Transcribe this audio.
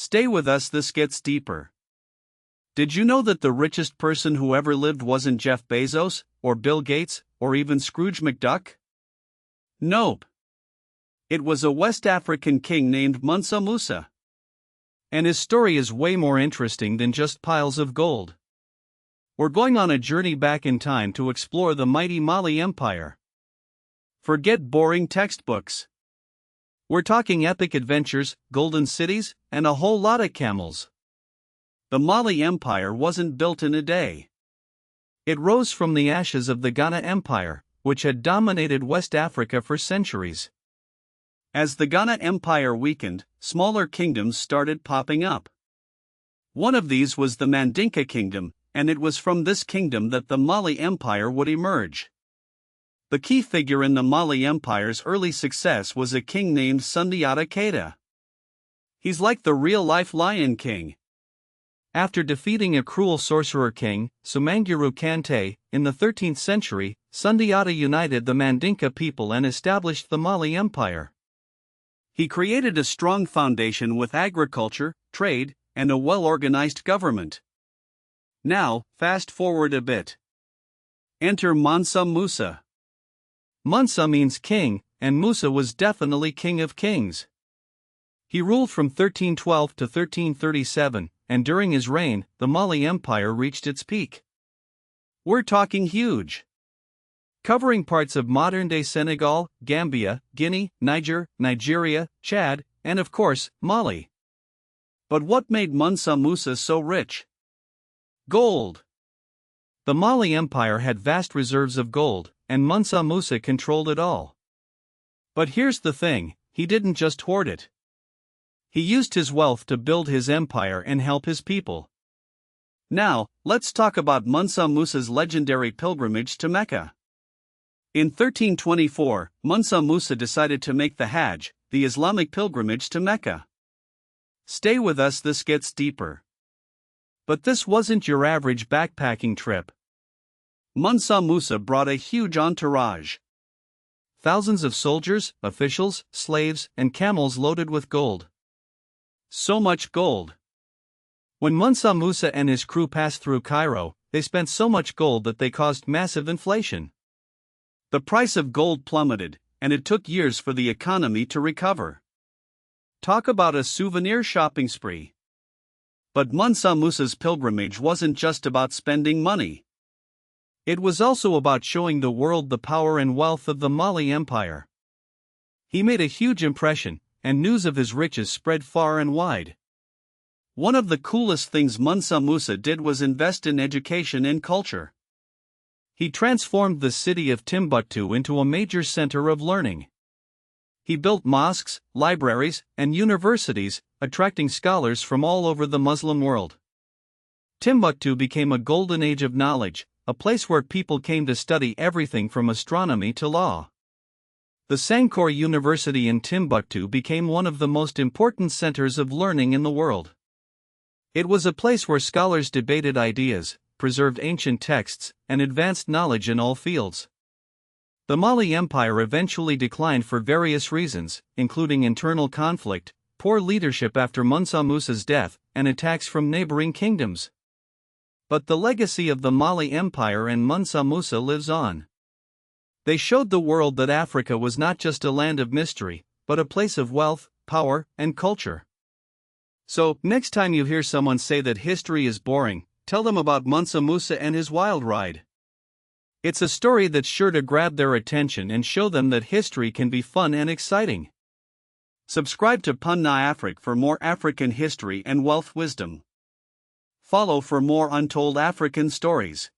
Stay with us, this gets deeper. Did you know that the richest person who ever lived wasn't Jeff Bezos, or Bill Gates, or even Scrooge McDuck? Nope. It was a West African king named Mansa Musa. And his story is way more interesting than just piles of gold. We're going on a journey back in time to explore the mighty Mali Empire. Forget boring textbooks. We're talking epic adventures, golden cities, and a whole lot of camels. The Mali Empire wasn't built in a day. It rose from the ashes of the Ghana Empire, which had dominated West Africa for centuries. As the Ghana Empire weakened, smaller kingdoms started popping up. One of these was the Mandinka kingdom, and it was from this kingdom that the Mali Empire would emerge. The key figure in the Mali Empire's early success was a king named Sundiata Keita. He's like the real-life Lion King. After defeating a cruel sorcerer king, Sumanguru Kante, in the 13th century, Sundiata united the Mandinka people and established the Mali Empire. He created a strong foundation with agriculture, trade, and a well-organized government. Now, fast forward a bit. Enter Mansa Musa. Mansa means king, and Musa was definitely king of kings. He ruled from 1312 to 1337, and during his reign, the Mali Empire reached its peak. We're talking huge. Covering parts of modern-day Senegal, Gambia, Guinea, Niger, Nigeria, Chad, and of course, Mali. But what made Mansa Musa so rich? Gold. The Mali Empire had vast reserves of gold, and Mansa Musa controlled it all. But here's the thing, he didn't just hoard it. He used his wealth to build his empire and help his people. Now, let's talk about Mansa Musa's legendary pilgrimage to Mecca. In 1324, Mansa Musa decided to make the Hajj, the Islamic pilgrimage to Mecca. Stay with us, this gets deeper. But this wasn't your average backpacking trip. Mansa Musa brought a huge entourage. Thousands of soldiers, officials, slaves, and camels loaded with gold. So much gold. When Mansa Musa and his crew passed through Cairo, they spent so much gold that they caused massive inflation. The price of gold plummeted, and it took years for the economy to recover. Talk about a souvenir shopping spree. But Mansa Musa's pilgrimage wasn't just about spending money. It was also about showing the world the power and wealth of the Mali Empire. He made a huge impression, and news of his riches spread far and wide. One of the coolest things Mansa Musa did was invest in education and culture. He transformed the city of Timbuktu into a major center of learning. He built mosques, libraries, and universities, attracting scholars from all over the Muslim world. Timbuktu became a golden age of knowledge, a place where people came to study everything from astronomy to law. The Sankore University in Timbuktu became one of the most important centers of learning in the world. It was a place where scholars debated ideas, preserved ancient texts, and advanced knowledge in all fields. The Mali Empire eventually declined for various reasons, including internal conflict, poor leadership after Mansa Musa's death, and attacks from neighboring kingdoms. But the legacy of the Mali Empire and Mansa Musa lives on. They showed the world that Africa was not just a land of mystery, but a place of wealth, power, and culture. So, next time you hear someone say that history is boring, tell them about Mansa Musa and his wild ride. It's a story that's sure to grab their attention and show them that history can be fun and exciting. Subscribe to Punna Africa for more African history and wealth wisdom. Follow for more untold African stories.